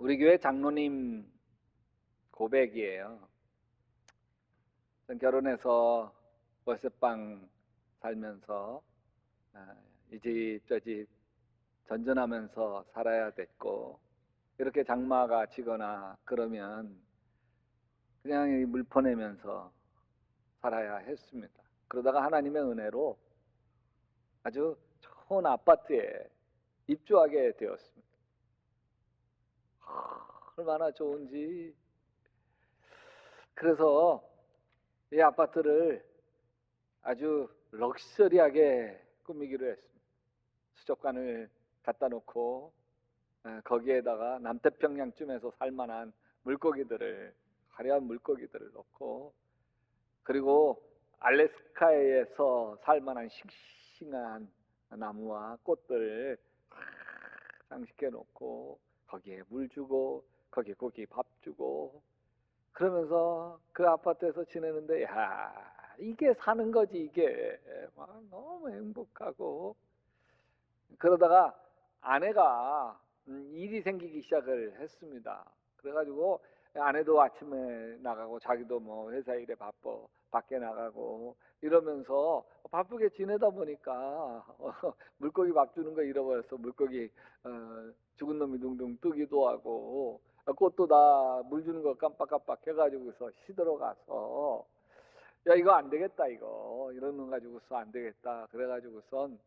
우리 교회 장로님 고백이에요. 전 결혼해서 월세방 살면서 이 집 저 집 전전하면서 살아야 됐고, 이렇게 장마가 치거나 그러면 그냥 물 퍼내면서 살아야 했습니다. 그러다가 하나님의 은혜로 아주 좋은 아파트에 입주하게 되었습니다. 얼마나 좋은지. 그래서 이 아파트를 아주 럭셔리하게 꾸미기로 했습니다. 수족관을 갖다 놓고 거기에다가 남태평양쯤에서 살만한 물고기들을, 화려한 물고기들을 넣고, 그리고 알래스카에서 살만한 싱싱한 나무와 꽃들 장식해 놓고, 거기에 물 주고 거기에 고기 밥 주고, 그러면서 그 아파트에서 지내는데, 야, 이게 사는 거지. 이게 막 너무 행복하고. 그러다가 아내가 일이 생기기 시작을 했습니다. 그래가지고 아내도 아침에 나가고, 자기도 뭐 회사 일에 바빠 밖에 나가고 이러면서 바쁘게 지내다 보니까 물고기 밥 주는 거 잃어버려서 물고기 죽은 놈이 둥둥 뜨기도 하고, 꽃도 다 물 주는 거 깜빡깜빡 해가지고서 시들어 가서, 야, 이거 안 되겠다, 이거 이런 거 가지고서 안 되겠다. 그래가지고선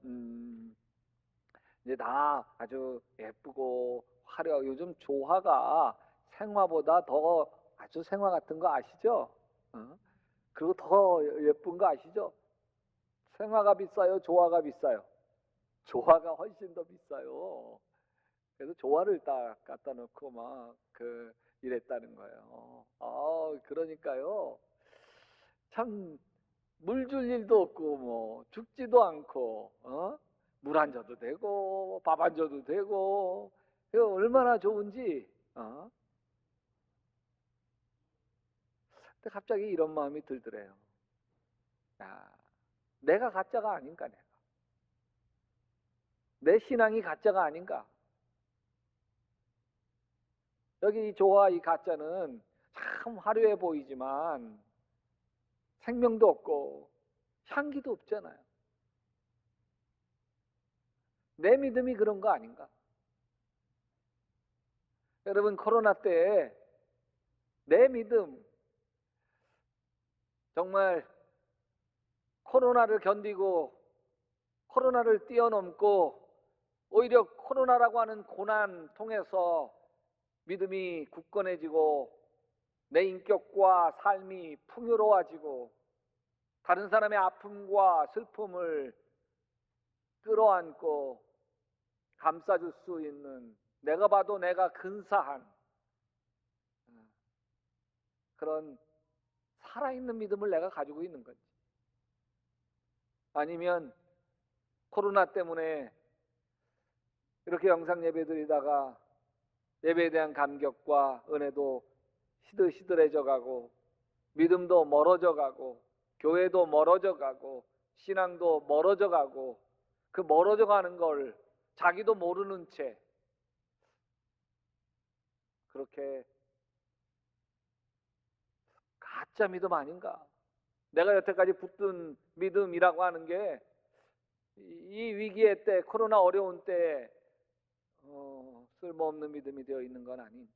이제 다 아주 예쁘고 화려, 요즘 조화가 생화보다 더 아주 생화 같은 거 아시죠? 그리고 더 예쁜 거 아시죠? 생화가 비싸요, 조화가 비싸요? 조화가 훨씬 더 비싸요. 그래서 조화를 딱 갖다 놓고 막 이랬다는 거예요. 그러니까요, 참 물 줄 일도 없고 뭐 죽지도 않고, 물 안 줘도 되고 밥 안 줘도 되고, 이거 얼마나 좋은지. 근데 갑자기 이런 마음이 들더래요. 야, 내가 가짜가 아닌가, 내 신앙이 가짜가 아닌가. 여기 이 조화, 이 가짜는 참 화려해 보이지만 생명도 없고 향기도 없잖아요. 내 믿음이 그런 거 아닌가? 여러분, 코로나 때 내 믿음, 정말 코로나를 견디고 코로나를 뛰어넘고 오히려 코로나라고 하는 고난 통해서 믿음이 굳건해지고 내 인격과 삶이 풍요로워지고 다른 사람의 아픔과 슬픔을 끌어안고 감싸줄 수 있는, 내가 봐도 내가 근사한 그런 살아있는 믿음을 내가 가지고 있는 건지, 아니면 코로나 때문에 이렇게 영상 예배 드리다가 예배에 대한 감격과 은혜도 시들시들해져 가고, 믿음도 멀어져 가고, 교회도 멀어져 가고, 신앙도 멀어져 가고, 그 멀어져 가는 걸 자기도 모르는 채 그렇게 가짜 믿음 아닌가? 내가 여태까지 붙든 믿음이라고 하는 게 이 위기의 때, 코로나 어려운 때 쓸모없는 믿음이 되어 있는 건 아닌지,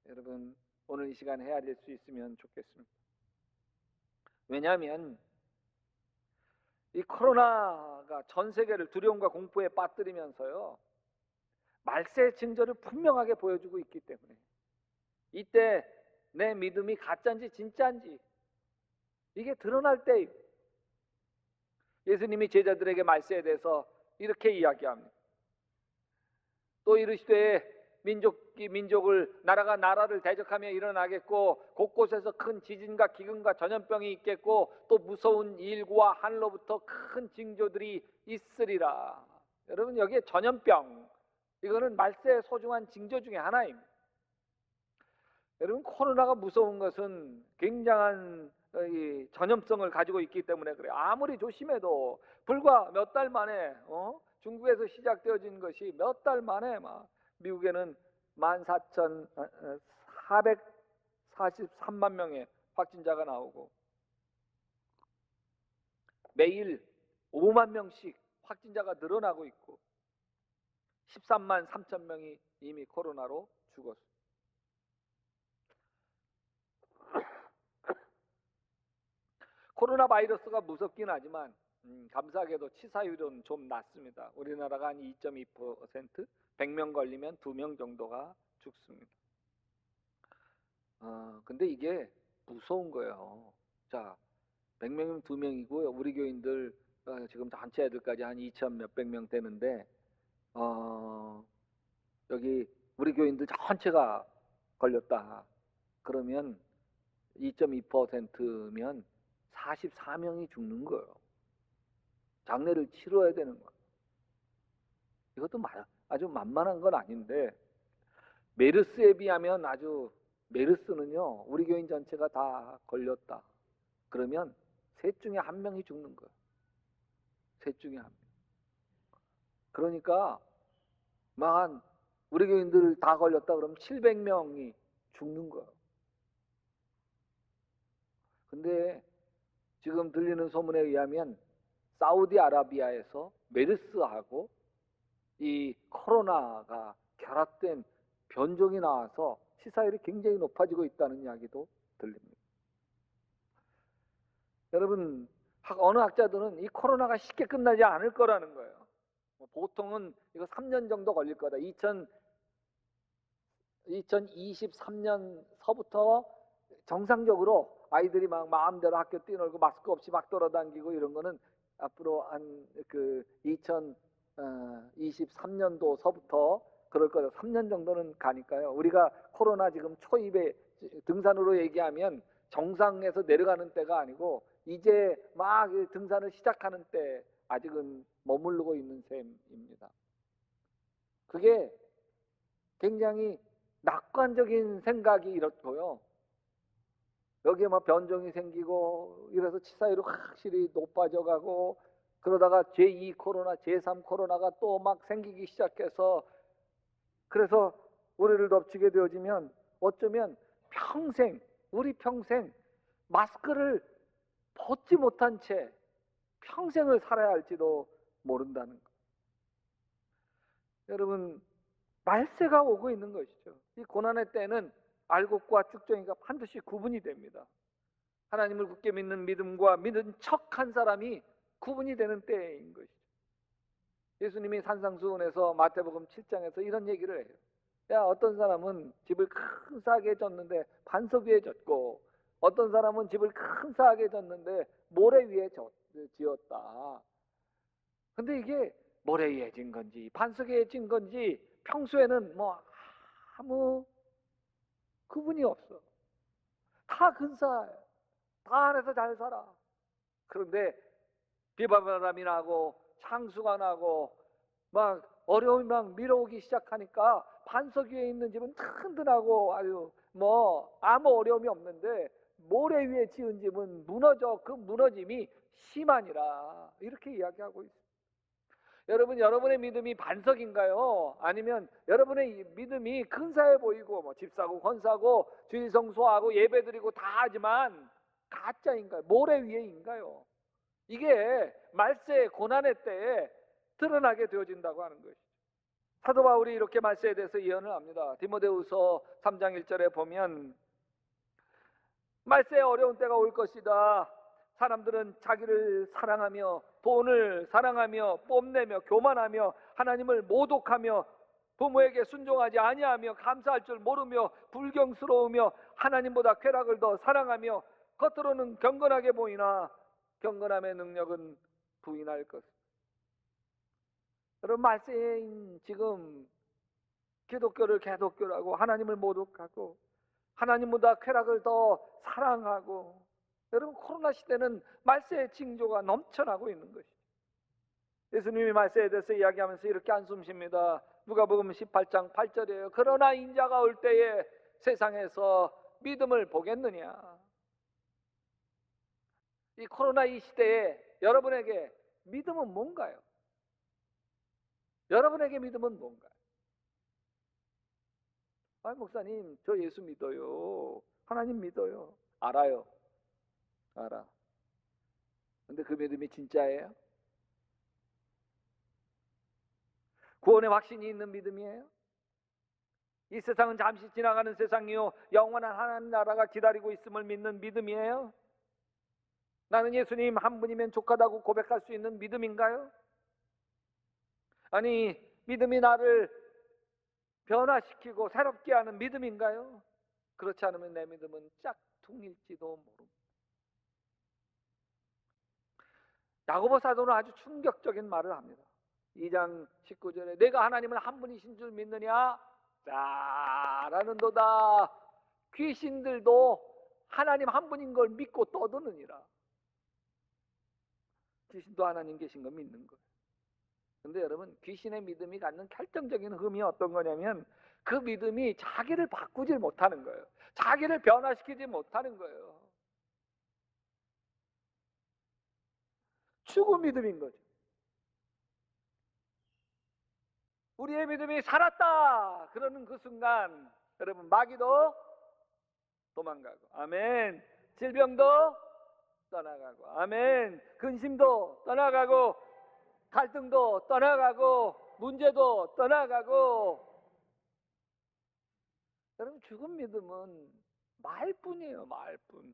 여러분 오늘 이 시간 헤아릴 수 있으면 좋겠습니다. 왜냐하면 이 코로나가 전 세계를 두려움과 공포에 빠뜨리면서요, 말세의 징조를 분명하게 보여주고 있기 때문에 이때 내 믿음이 가짜인지 진짜인지 이게 드러날 때, 예수님이 제자들에게 말세에 대해서 이렇게 이야기합니다. 또 이르시되 민족이 민족을, 나라가 나라를 대적하며 일어나겠고, 곳곳에서 큰 지진과 기근과 전염병이 있겠고, 또 무서운 일과 하늘로부터 큰 징조들이 있으리라. 여러분, 여기에 전염병, 이거는 말세의 소중한 징조 중에 하나입니다. 여러분, 코로나가 무서운 것은 굉장한 이 전염성을 가지고 있기 때문에 그래요. 아무리 조심해도 불과 몇 달 만에 중국에서 시작되어진 것이 몇 달 만에 막 미국에는 14,443만 명의 확진자가 나오고 매일 5만 명씩 확진자가 늘어나고 있고 13만 3천 명이 이미 코로나로 죽었습니다. 코로나 바이러스가 무섭긴 하지만 감사하게도 치사율은 좀 낮습니다. 우리나라가 한 2.2%, 100명 걸리면 2명 정도가 죽습니다. 근데 이게 무서운 거예요. 자, 100명이면 2명이고요. 우리 교인들 지금 단체 애들까지 한 2천 몇백 명 되는데 여기 우리 교인들 전체가 걸렸다. 그러면 2.2%면 44명이 죽는 거예요. 장례를 치러야 되는 거예요. 이것도 아주 만만한 건 아닌데 메르스에 비하면 메르스는요, 우리 교인 전체가 다 걸렸다. 그러면 셋 중에 한 명이 죽는 거예요. 셋 중에 한 명. 그러니까 우리 교인들 다 걸렸다 그러면 700명이 죽는 거예요. 근데 지금 들리는 소문에 의하면 사우디아라비아에서 메르스하고 이 코로나가 결합된 변종이 나와서 치사율이 굉장히 높아지고 있다는 이야기도 들립니다. 여러분, 어느 학자들은 이 코로나가 쉽게 끝나지 않을 거라는 거예요. 보통은 이거 3년 정도 걸릴 거다. 2023년서부터 정상적으로 아이들이 막 마음대로 학교 뛰놀고 마스크 없이 막 돌아다니고 이런 거는 앞으로 한 2023년도서부터 그럴 거다. 3년 정도는 가니까요. 우리가 코로나 지금 초입에 등산으로 얘기하면 정상에서 내려가는 때가 아니고 이제 막 등산을 시작하는 때 아직은 머무르고 있는 셈입니다. 그게 굉장히 낙관적인 생각이 이렇고요. 여기에 막 변종이 생기고 이래서 치사율이 확실히 높아져가고 그러다가 제2 코로나, 제3 코로나가 또 막 생기기 시작해서 그래서 우리를 덮치게 되어지면 어쩌면 우리 평생 마스크를 벗지 못한 채 평생을 살아야 할지도 모른다는 것. 여러분, 말세가 오고 있는 것이죠. 이 고난의 때는 알곡과 쭉정이가 반드시 구분이 됩니다. 하나님을 굳게 믿는 믿음과 믿은 척한 사람이 구분이 되는 때인 것이죠. 예수님이 산상수훈에서 마태복음 7장에서 이런 얘기를 해요. 야, 어떤 사람은 집을 큰 싸게 졌는데 반석 위에 졌고 어떤 사람은 집을 큰 싸게 졌는데 모래 위에 지었다. 근데 이게 모래 위에 진 건지 반석 위에 진 건지 평소에는 뭐 아무 구분이 없어. 다 근사해. 다 안에서 잘 살아. 그런데 비바람이 나고 창수가 나고 막 어려움이 막 밀어오기 시작하니까 반석 위에 있는 집은 튼튼하고 아주 뭐 아무 어려움이 없는데 모래 위에 지은 집은 무너져. 그 무너짐이 심하니라. 이렇게 이야기하고 있습니다. 여러분, 여러분의 믿음이 반석인가요? 아니면 여러분의 믿음이 근사해 보이고 뭐 집 사고 건 사고 주일 성수하고 예배 드리고 다 하지만 가짜인가요? 모래 위에인가요? 이게 말세 고난의 때에 드러나게 되어진다고 하는 것이죠. 사도 바울이 이렇게 말세에 대해서 예언을 합니다. 디모데후서 3장 1절에 보면 말세에 어려운 때가 올 것이다. 사람들은 자기를 사랑하며 돈을 사랑하며 뽐내며 교만하며 하나님을 모독하며 부모에게 순종하지 아니하며 감사할 줄 모르며 불경스러우며 하나님보다 쾌락을 더 사랑하며 겉으로는 경건하게 보이나 경건함의 능력은 부인할 것. 여러분, 말세인 지금 기독교를 개독교라고 하나님을 모독하고 하나님보다 쾌락을 더 사랑하고 여러분, 코로나 시대는 말세의 징조가 넘쳐나고 있는 것이죠. 예수님이 말세에 대해서 이야기하면서 이렇게 한숨 쉽니다. 누가복음 18장 8절이에요. 그러나 인자가 올 때에 세상에서 믿음을 보겠느냐. 이 코로나 이 시대에 여러분에게 믿음은 뭔가요? 여러분에게 믿음은 뭔가요? 아, 목사님, 저 예수 믿어요. 하나님 믿어요. 알아요. 알아. 근데 그 믿음이 진짜예요? 구원의 확신이 있는 믿음이에요? 이 세상은 잠시 지나가는 세상이요, 영원한 하나님 나라가 기다리고 있음을 믿는 믿음이에요? 나는 예수님 한 분이면 족하다고 고백할 수 있는 믿음인가요? 아니, 믿음이 나를 변화시키고 새롭게 하는 믿음인가요? 그렇지 않으면 내 믿음은 짝퉁일지도 모릅니다. 야고보 사도는 아주 충격적인 말을 합니다. 2장 19절에 내가 하나님은 한 분이신 줄 믿느냐? 라는도다. 귀신들도 하나님 한 분인 걸 믿고 떠드느니라. 귀신도 하나님 계신 거 믿는 거예요. 근데 여러분, 귀신의 믿음이 갖는 결정적인 흠이 어떤 거냐면 그 믿음이 자기를 바꾸질 못하는 거예요. 자기를 변화시키지 못하는 거예요. 죽은 믿음인 거죠. 우리의 믿음이 살았다 그러는 그 순간 여러분, 마귀도 도망가고, 아멘. 질병도 떠나가고, 아멘. 근심도 떠나가고, 갈등도 떠나가고, 문제도 떠나가고. 여러분, 죽은 믿음은 말뿐이에요. 말뿐.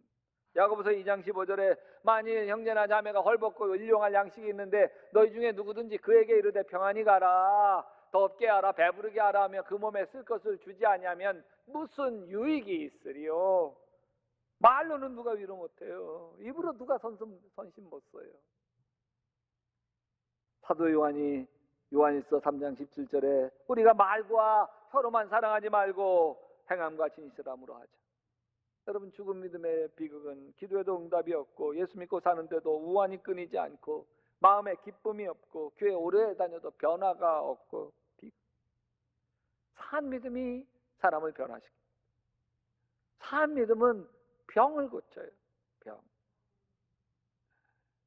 야고보서 2장 15절에 만일 형제나 자매가 헐벗고 일용할 양식이 있는데 너희 중에 누구든지 그에게 이르되 평안히 가라, 덥게 하라, 배부르게 하라 하며 그 몸에 쓸 것을 주지 아니하면 무슨 유익이 있으리요. 말로는 누가 위로 못해요. 입으로 누가 선심 못 써요. 사도 요한이 요한일서 3장 17절에 우리가 말과 혀로만 사랑하지 말고 행함과 진실함으로 하자. 여러분, 죽은 믿음의 비극은 기도에도 응답이 없고 예수 믿고 사는데도 우환이 끊이지 않고 마음에 기쁨이 없고 교회 오래 다녀도 변화가 없고, 산 믿음이 사람을 변화시킵니다. 산 믿음은 병을 고쳐요. 병.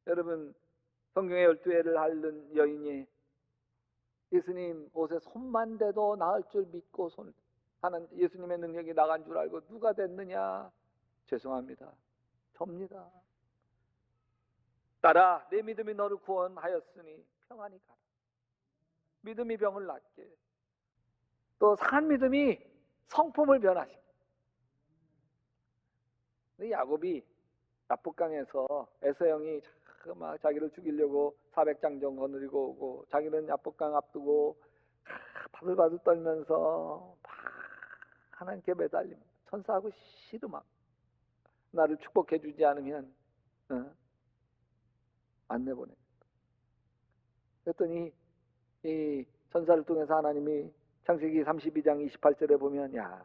여러분, 성경의 12회를 앓는 여인이 예수님 옷에 손만 대도 나을 줄 믿고 하는 예수님의 능력이 나간 줄 알고 누가 됐느냐? 죄송합니다. 접니다. 딸아, 내 믿음이 너를 구원하였으니 평안히 가라. 믿음이 병을 낫게 해. 또 산 믿음이 성품을 변화시켜. 야곱이 야복강에서 에서형이 막 자기를 죽이려고 400장정 거느리고 오고 자기는 야복강 앞두고 바들바들 떨면서 막 하나님께 매달립니다. 천사하고 씨름합니다. 나를 축복해 주지 않으면 안 내보냅니다. 그랬더니 이 천사를 통해서 하나님이 창세기 32장 28절에 보면 야,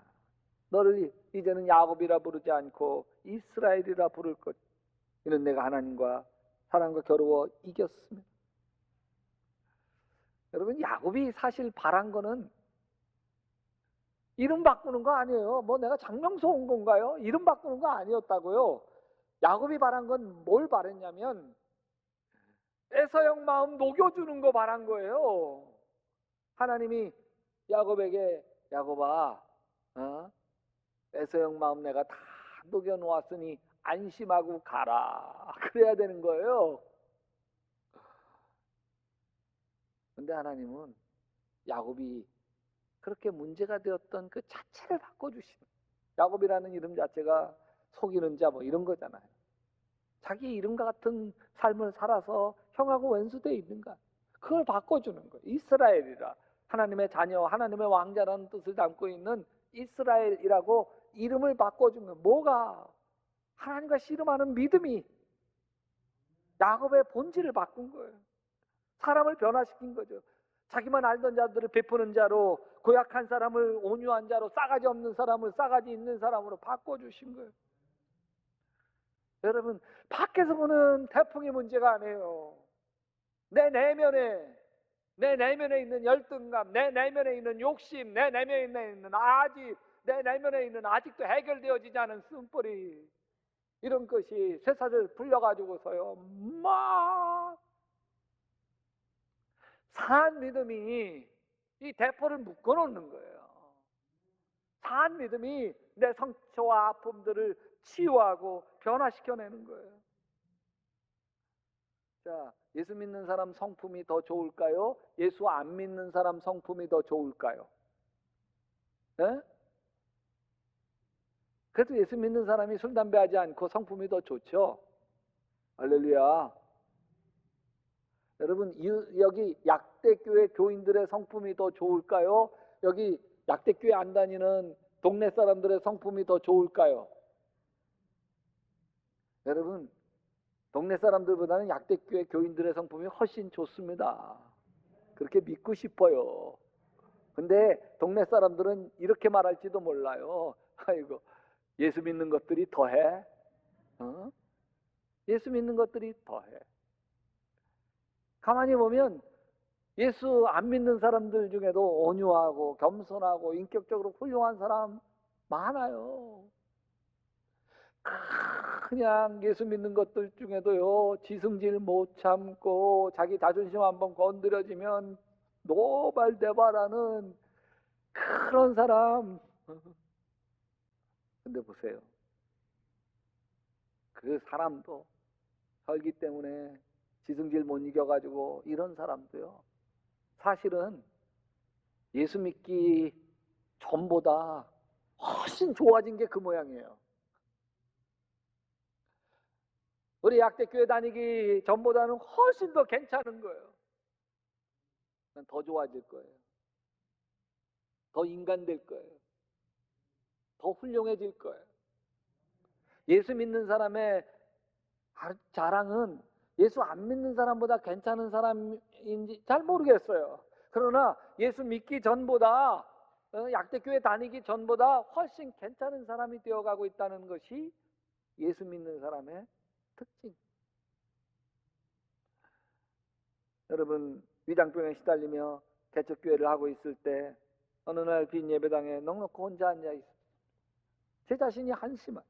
너를 이제는 야곱이라 부르지 않고 이스라엘이라 부를 것. 이는 내가 하나님과 사람과 겨루어 이겼습니다. 여러분, 야곱이 사실 바란 거는 이름 바꾸는 거 아니에요. 뭐 내가 장명소 온 건가요? 이름 바꾸는 거 아니었다고요. 야곱이 바란 건 뭘 바랬냐면 에서형 마음 녹여주는 거 바란 거예요. 하나님이 야곱에게 야곱아, 에서형 마음 내가 다 녹여놓았으니 안심하고 가라. 그래야 되는 거예요. 근데 하나님은 야곱이 그렇게 문제가 되었던 그 자체를 바꿔주시는, 야곱이라는 이름 자체가 속이는 자 뭐 이런 거잖아요. 자기 이름과 같은 삶을 살아서 형하고 원수되어 있는가, 그걸 바꿔주는 거예요. 이스라엘이라, 하나님의 자녀, 하나님의 왕자라는 뜻을 담고 있는 이스라엘이라고 이름을 바꿔준 거예요. 뭐가? 하나님과 씨름하는 믿음이 야곱의 본질을 바꾼 거예요. 사람을 변화시킨 거죠. 자기만 알던 자들을 베푸는 자로, 고약한 사람을 온유한 자로, 싸가지 없는 사람을 싸가지 있는 사람으로 바꿔주신 거예요. 여러분, 밖에서 보는 태풍이 문제가 아니에요. 내 내면에 있는 열등감, 내 내면에 있는 욕심, 내 내면에 있는 아집, 내 내면에 있는 아직도 해결되어지지 않은 쓴뿌리, 이런 것이 쇠사슬 풀려가지고서요 막 산 믿음이 이 대포를 묶어놓는 거예요. 산 믿음이 내 상처와 아픔들을 치유하고 변화시켜내는 거예요. 자, 예수 믿는 사람 성품이 더 좋을까요? 예수 안 믿는 사람 성품이 더 좋을까요? 에? 그래도 예수 믿는 사람이 술, 담배 하지 않고 성품이 더 좋죠. 할렐루야. 여러분, 여기 약대교회 교인들의 성품이 더 좋을까요? 여기 약대교회 안 다니는 동네 사람들의 성품이 더 좋을까요? 여러분, 동네 사람들보다는 약대교회 교인들의 성품이 훨씬 좋습니다. 그렇게 믿고 싶어요. 근데 동네 사람들은 이렇게 말할지도 몰라요. 아이고, 예수 믿는 것들이 더해. 예수 믿는 것들이 더해. 가만히 보면 예수 안 믿는 사람들 중에도 온유하고 겸손하고 인격적으로 훌륭한 사람 많아요. 그냥 예수 믿는 것들 중에도요, 지승질 못 참고 자기 자존심 한번 건드려지면 노발대발하는 그런 사람. 근데 보세요. 그 사람도 설기 때문에 지승질 못 이겨가지고 이런 사람도요, 사실은 예수 믿기 전보다 훨씬 좋아진 게 그 모양이에요. 우리 약대교회 다니기 전보다는 훨씬 더 괜찮은 거예요. 더 좋아질 거예요. 더 인간 될 거예요. 더 훌륭해질 거예요. 예수 믿는 사람의 자랑은 예수 안 믿는 사람보다 괜찮은 사람인지 잘 모르겠어요. 그러나 예수 믿기 전보다, 약대교회 다니기 전보다 훨씬 괜찮은 사람이 되어가고 있다는 것이 예수 믿는 사람의 특징. 여러분, 위장병에 시달리며 개척교회를 하고 있을 때 어느 날 빈 예배당에 넉넉히 혼자 앉아 있어요. 제 자신이 한심한,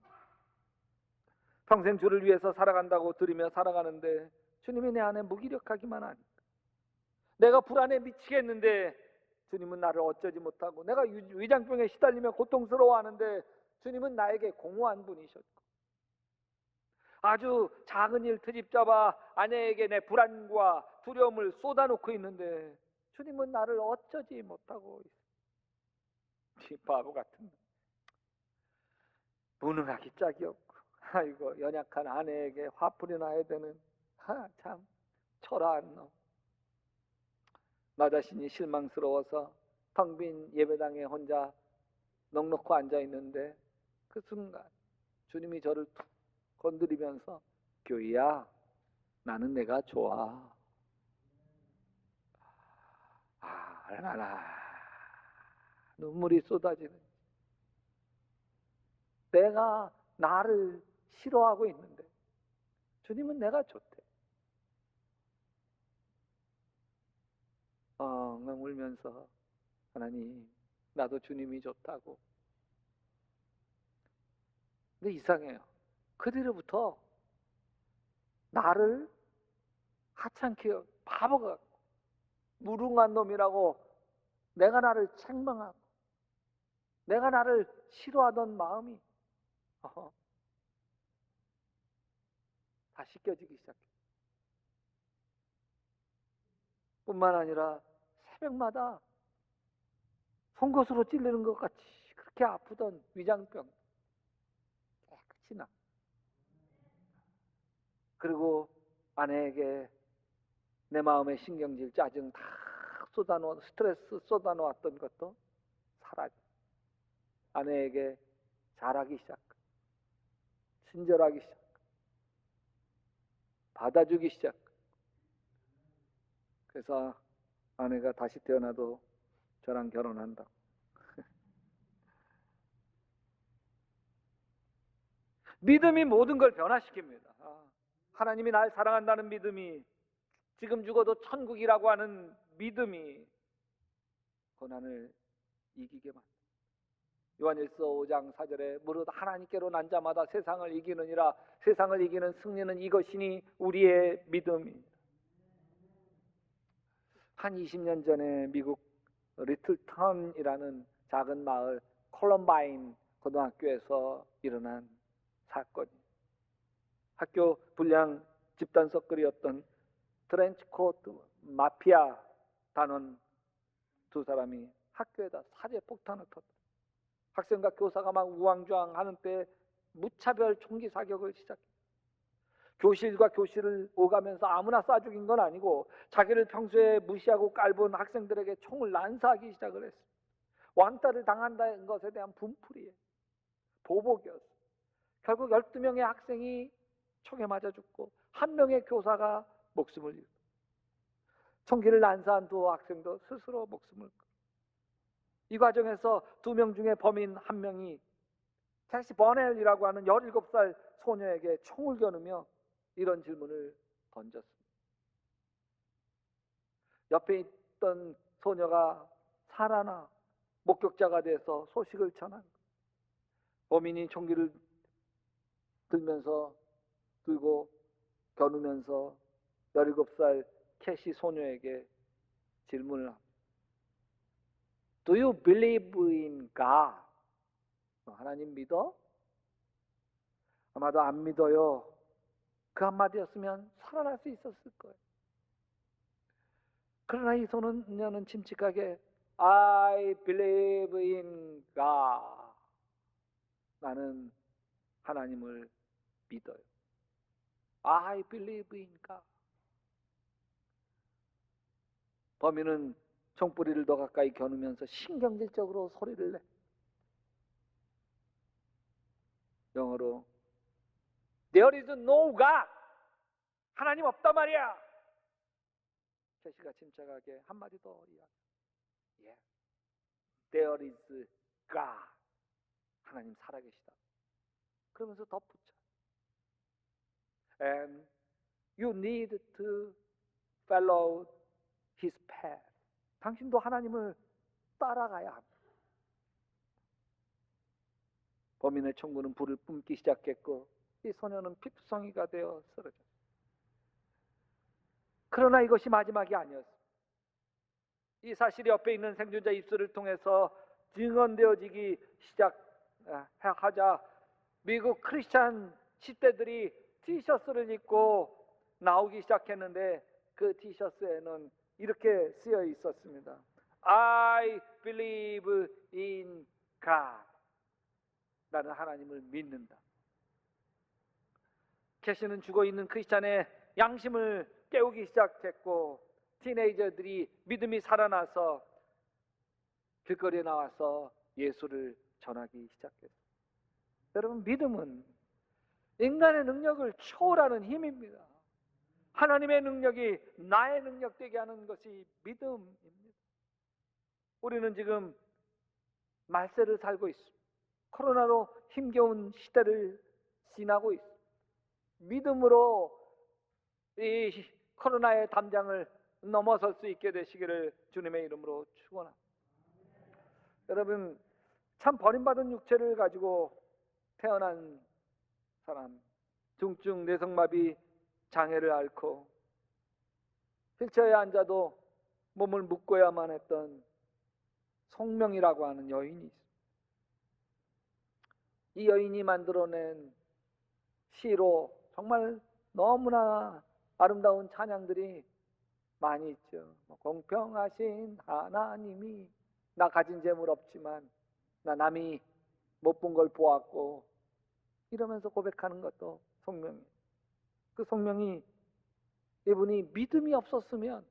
평생 주를 위해서 살아간다고 들으며 살아가는데 주님이 내 안에 무기력하기만 하니까, 내가 불안에 미치겠는데 주님은 나를 어쩌지 못하고, 내가 위장병에 시달리며 고통스러워하는데 주님은 나에게 공허한 분이셨고, 아주 작은 일 트집잡아 아내에게 내 불안과 두려움을 쏟아놓고 있는데 주님은 나를 어쩌지 못하고 있어. 바보 같은 놈. 무능하기 짝이 없고, 아이고 연약한 아내에게 화풀이 나야 되는, 참 초라한 놈. 나 자신이 실망스러워서 텅 빈 예배당에 혼자 넋놓고 앉아 있는데 그 순간 주님이 저를 툭 건드리면서, 교희야, 나는 내가 좋아. 얼마나 눈물이 쏟아지는, 내가 나를 싫어하고 있는데 주님은 내가 좋대. 엉엉 울면서, 하나님, 나도 주님이 좋다고. 근데 이상해요. 그 뒤로부터 나를 하찮게 바보 같고 무능한 놈이라고, 내가 나를 책망하고 내가 나를 싫어하던 마음이 다 씻겨지기 시작해요. 뿐만 아니라 새벽마다 송곳으로 찔리는 것 같이 그렇게 아프던 위장병 깨끗이 나. 그리고 아내에게 내 마음의 신경질, 짜증 다 스트레스 쏟아놓았던 것도 사라져. 아내에게 잘하기 시작, 친절하기 시작, 받아주기 시작. 그래서 아내가 다시 태어나도 저랑 결혼한다. 믿음이 모든 걸 변화시킵니다. 하나님이 날 사랑한다는 믿음이, 지금 죽어도 천국이라고 하는 믿음이 고난을 이기게 만듭니다. 요한일서 5장 4절에 무릇 하나님께로 난 자마다 세상을 이기느니라. 세상을 이기는 승리는 이것이니 우리의 믿음입니다. 한 20년 전에 미국 리틀턴이라는 작은 마을 콜럼바인 고등학교에서 일어난 사건이에요. 학교 불량 집단 서클이었던 트렌치코트 마피아 단원 두 사람이 학교에다 사제 폭탄을 터뜨려 학생과 교사가 막 우왕좌왕하는 때 무차별 총기 사격을 시작해. 교실과 교실을 오가면서 아무나 쏴 죽인 건 아니고 자기를 평소에 무시하고 깔본 학생들에게 총을 난사하기 시작을 했어. 왕따를 당한다는 것에 대한 분풀이에 보복이었어. 결국 12명의 학생이 총에 맞아 죽고 1명의 교사가 목숨을 잃고 총기를 난사한 두 학생도 스스로 목숨을 끊고 이 과정에서 2명 중에 범인 1명이 캐시 버넬이라고 하는 17살 소녀에게 총을 겨누며 이런 질문을 던졌습니다. 옆에 있던 소녀가 살아나 목격자가 돼서 소식을 전한 거예요. 범인이 총기를 들고 겨누면서 17살 캐시 소녀에게 질문을 합니다. Do you believe in God? 하나님 믿어? 아마도 안 믿어요. 그 한마디였으면 살아날 수 있었을 거예요. 그러나 이 소녀는 침칙하게 I believe in God. 나는 하나님을 믿어요. I believe in God. 범인은 총뿌리를 더 가까이 겨누면서 신경질적으로 소리를 내. 영어로 There is no God. 하나님 없단 말이야. 캐시가 침착하게 한마디 더 이야기. Yeah. There is God. 하나님 살아계시다. 그러면서 덧붙여. And you need to follow His path. 당신도 하나님을 따라가야 합니다. 범인의 총구는 불을 뿜기 시작했고 이 소녀는 피투성이가 되어 쓰러졌습니다. 그러나 이것이 마지막이 아니었습니다. 이 사실이 옆에 있는 생존자 입술을 통해서 증언되어지기 시작하자 미국 크리스찬 10대들이 티셔츠를 입고 나오기 시작했는데 그 티셔츠에는 이렇게 쓰여 있었습니다. I believe in God. 나는 하나님을 믿는다. 캐시는 죽어있는 크리스찬의 양심을 깨우기 시작했고 티네이저들이 믿음이 살아나서 길거리에 나와서 예수를 전하기 시작했습니다. 여러분, 믿음은 인간의 능력을 초월하는 힘입니다. 하나님의 능력이 나의 능력 되게 하는 것이 믿음입니다. 우리는 지금 말세를 살고 있습니다. 코로나로 힘겨운 시대를 지나고 있습니다. 믿음으로 이 코로나의 담장을 넘어설 수 있게 되시기를 주님의 이름으로 축원합니다. 여러분, 참 버림받은 육체를 가지고 태어난 사람, 중증 뇌성마비 장애를 앓고 휠체어에 앉아도 몸을 묶어야만 했던 송명이라고 하는 여인이 있습니다. 이 여인이 만들어낸 시로 정말 너무나 아름다운 찬양들이 많이 있죠. 공평하신 하나님이 나 가진 재물 없지만 나 남이 못 본 걸 보았고 이러면서 고백하는 것도 송명이에요. 그 송명이 이분이 믿음이 없었으면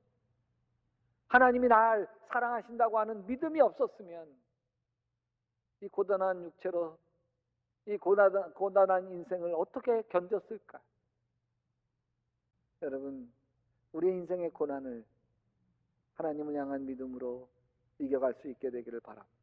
하나님이 날 사랑하신다고 하는 믿음이 없었으면 이 고단한 육체로 이 고단한 인생을 어떻게 견뎠을까? 여러분, 우리의 인생의 고난을 하나님을 향한 믿음으로 이겨갈 수 있게 되기를 바랍니다.